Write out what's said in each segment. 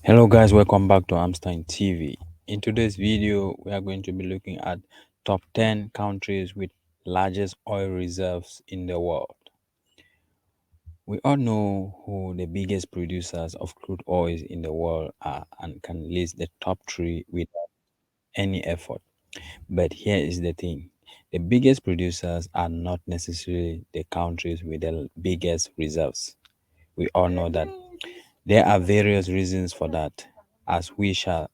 Hello guys, welcome back to Amstein TV. In today's video, we are going to be looking at top 10 countries with largest oil reserves in the world. We all know who the biggest producers of crude oils in the world are and can list the top 3 without any effort. But here is the thing. The biggest producers are not necessarily the countries with the biggest reserves. We all know that. There are various reasons for that, as we shall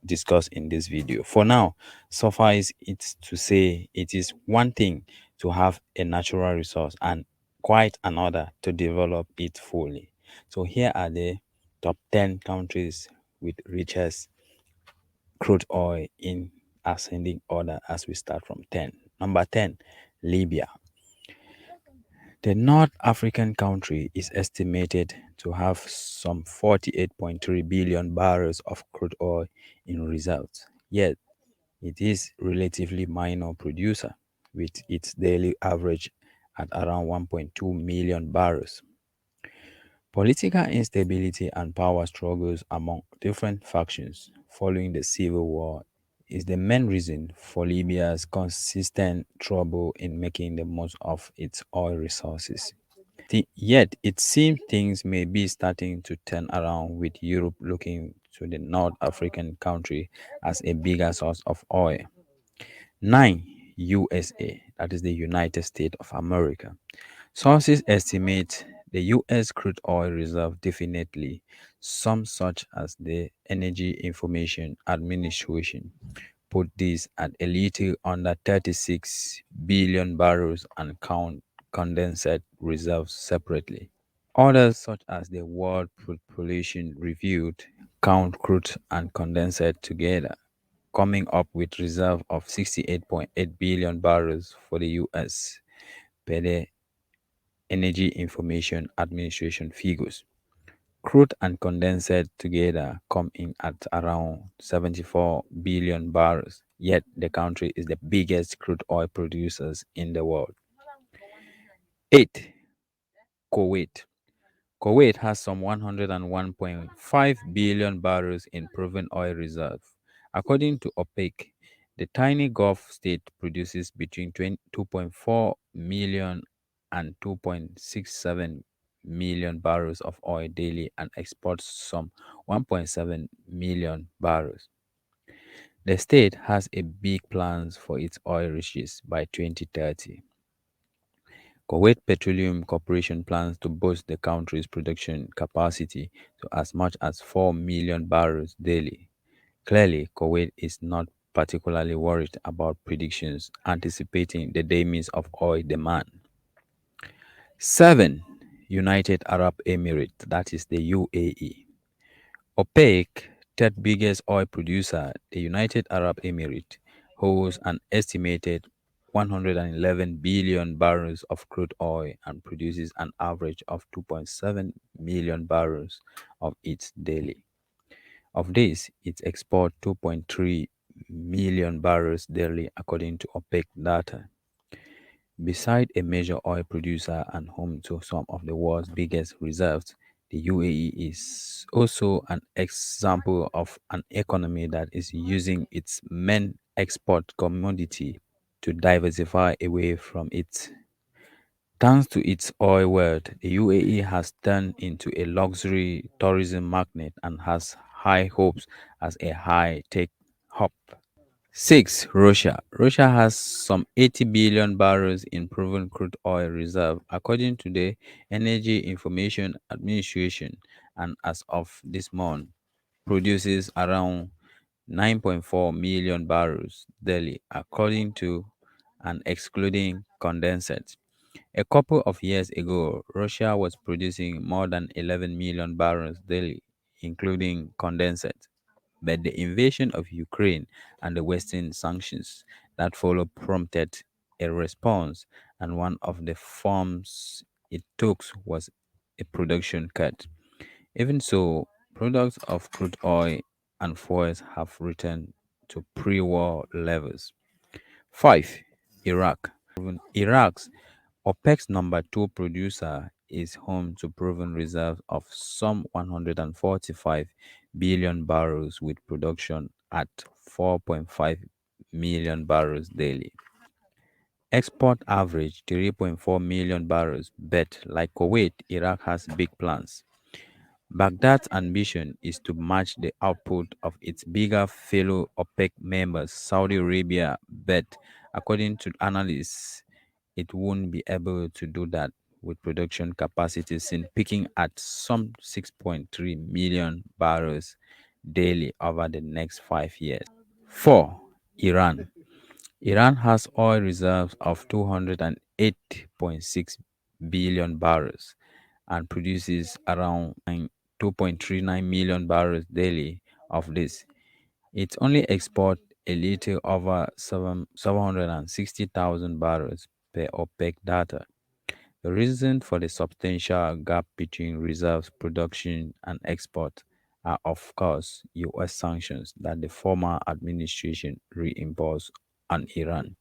discuss in this video. For now, suffice it to say it is one thing to have a natural resource and quite another to develop it fully. So here are the top 10 countries with richest crude oil in ascending order as we start from 10. Number 10, Libya. The North African country is estimated to have some 48.3 billion barrels of crude oil in reserves, yet it is relatively minor producer with its daily average at around 1.2 million barrels. Political instability and power struggles among different factions following the civil war is the main reason for Libya's consistent trouble in making the most of its oil resources. Yet, it seems things may be starting to turn around with Europe looking to the North African country as a bigger source of oil. 9. USA, that is the United States of America. Sources estimate the US crude oil reserve definitely, some such as the Energy Information Administration put this at a little under 36 billion barrels and count condensate reserves separately. Others, such as the World Population Reviewed, count crude and condensate together, coming up with reserve of 68.8 billion barrels for the US per the Energy Information Administration figures. Crude and condensate together come in at around 74 billion barrels, yet the country is the biggest crude oil producers in the world. 8. Kuwait. Kuwait has some 101.5 billion barrels in proven oil reserve. According to OPEC, the tiny Gulf state produces between 2.4 million and 2.67 million barrels of oil daily and exports some 1.7 million barrels. The state has a big plans for its oil riches by 2030. Kuwait Petroleum Corporation plans to boost the country's production capacity to as much as 4 million barrels daily. Clearly, Kuwait is not particularly worried about predictions anticipating the demise of oil demand. 7. United Arab Emirates, that is the UAE. OPEC, third biggest oil producer, the United Arab Emirates, holds an estimated 111 billion barrels of crude oil and produces an average of 2.7 million barrels of it daily. Of this, it exports 2.3 million barrels daily according to OPEC data. Beside a major oil producer and home to some of the world's biggest reserves, the UAE is also an example of an economy that is using its main export commodity to diversify away from it. Thanks to its oil wealth, the UAE has turned into a luxury tourism magnet and has high hopes as a high-tech hub. 6. Russia. Russia has some 80 billion barrels in proven crude oil reserve, according to the Energy Information Administration, and as of this month, produces around 9.4 million barrels daily, according to and excluding condensate. A couple of years ago, Russia was producing more than 11 million barrels daily, including condensate. But the invasion of Ukraine and the Western sanctions that followed prompted a response, and one of the forms it took was a production cut. Even so, products of crude oil and fuels have returned to pre war levels. 5. Iraq. Iraq's OPEC's number two producer is home to proven reserves of some 145 billion barrels with production at 4.5 million barrels daily. Export average 3.4 million barrels, but like Kuwait, Iraq has big plans. Baghdad's ambition is to match the output of its bigger fellow OPEC members, Saudi Arabia, but according to analysts, it won't be able to do that with production capacity seen peaking at some 6.3 million barrels daily over the next 5 years. 4. Iran. Iran has oil reserves of 208.6 billion barrels and produces around 2.39 million barrels daily of this. It only exports a little over 760,000 barrels per OPEC data. The reason for the substantial gap between reserves production and export are, of course, US sanctions that the former administration reimposed on Iran.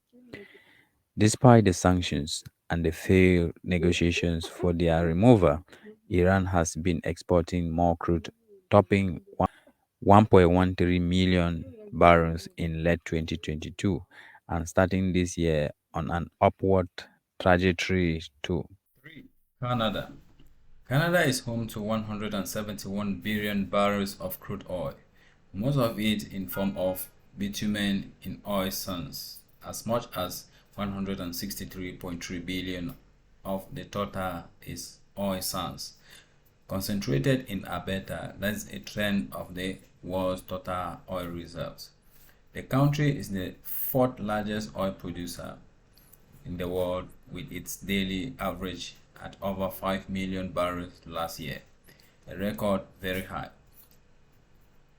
Despite the sanctions and the failed negotiations for their removal, Iran has been exporting more crude, topping 1.13 million barrels in late 2022 and starting this year on an upward trajectory too. 3. Canada. Canada is home to 171 billion barrels of crude oil, most of it in form of bitumen in oil sands. As much as 163.3 billion of the total is oil sands, concentrated in Alberta. That's a trend of the world's total oil reserves. The country is the fourth largest oil producer in the world with its daily average at over 5 million barrels last year, a record very high.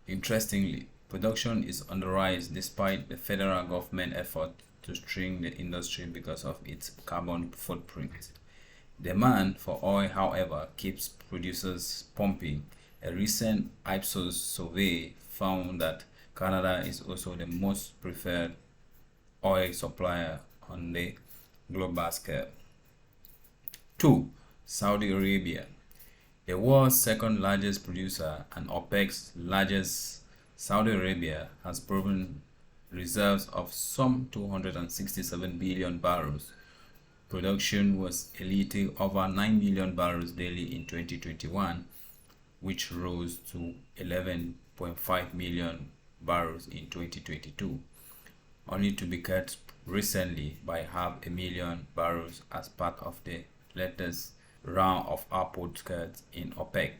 Interestingly, production is on the rise despite the federal government effort to shrink the industry because of its carbon footprint. Demand for oil, however, keeps producers pumping. A recent Ipsos survey found that Canada is also the most preferred oil supplier on the global scale. 2. Saudi Arabia. The world's second largest producer and OPEC's largest, Saudi Arabia has proven reserves of some 267 billion barrels. Production was a little over 9 million barrels daily in 2021, which rose to 11.5 million barrels in 2022, only to be cut recently by half a million barrels as part of the latest round of output cuts in OPEC.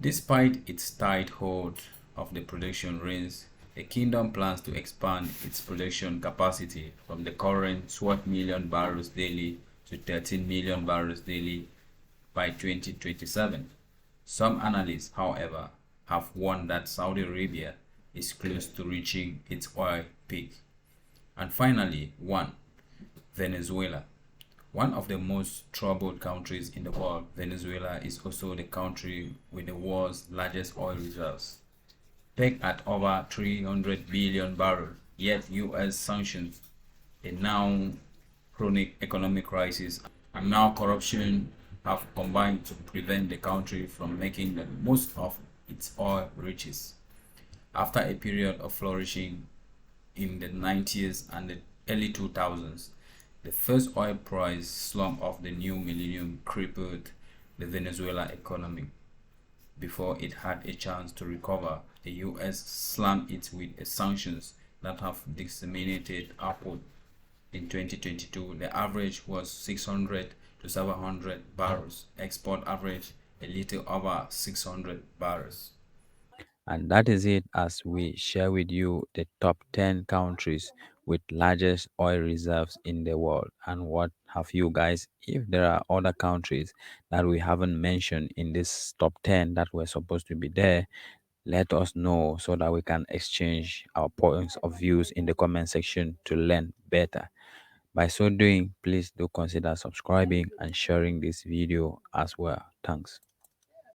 Despite its tight hold of the production reins, the kingdom plans to expand its production capacity from the current 12 million barrels daily to 13 million barrels daily by 2027. Some analysts, however, have warned that Saudi Arabia is close to reaching its oil peak. And finally, 1. Venezuela. One of the most troubled countries in the world, Venezuela is also the country with the world's largest oil reserves, pegged at over 300 billion barrels. Yet US sanctions, a now chronic economic crisis, and now corruption have combined to prevent the country from making the most of its oil riches. After a period of flourishing in the 90s and the early 2000s, the first oil price slump of the new millennium crippled the Venezuela economy. Before it had a chance to recover, the US slammed it with sanctions that have disseminated output. In 2022, the average was 600 to 700 barrels. Export average a little over 600 barrels. And that is it as we share with you the top 10 countries with largest oil reserves in the world. And what have you guys, if there are other countries that we haven't mentioned in this top 10 that were supposed to be there, let us know so that we can exchange our points of views in the comment section to learn better. By so doing, please do consider subscribing and sharing this video as well. Thanks.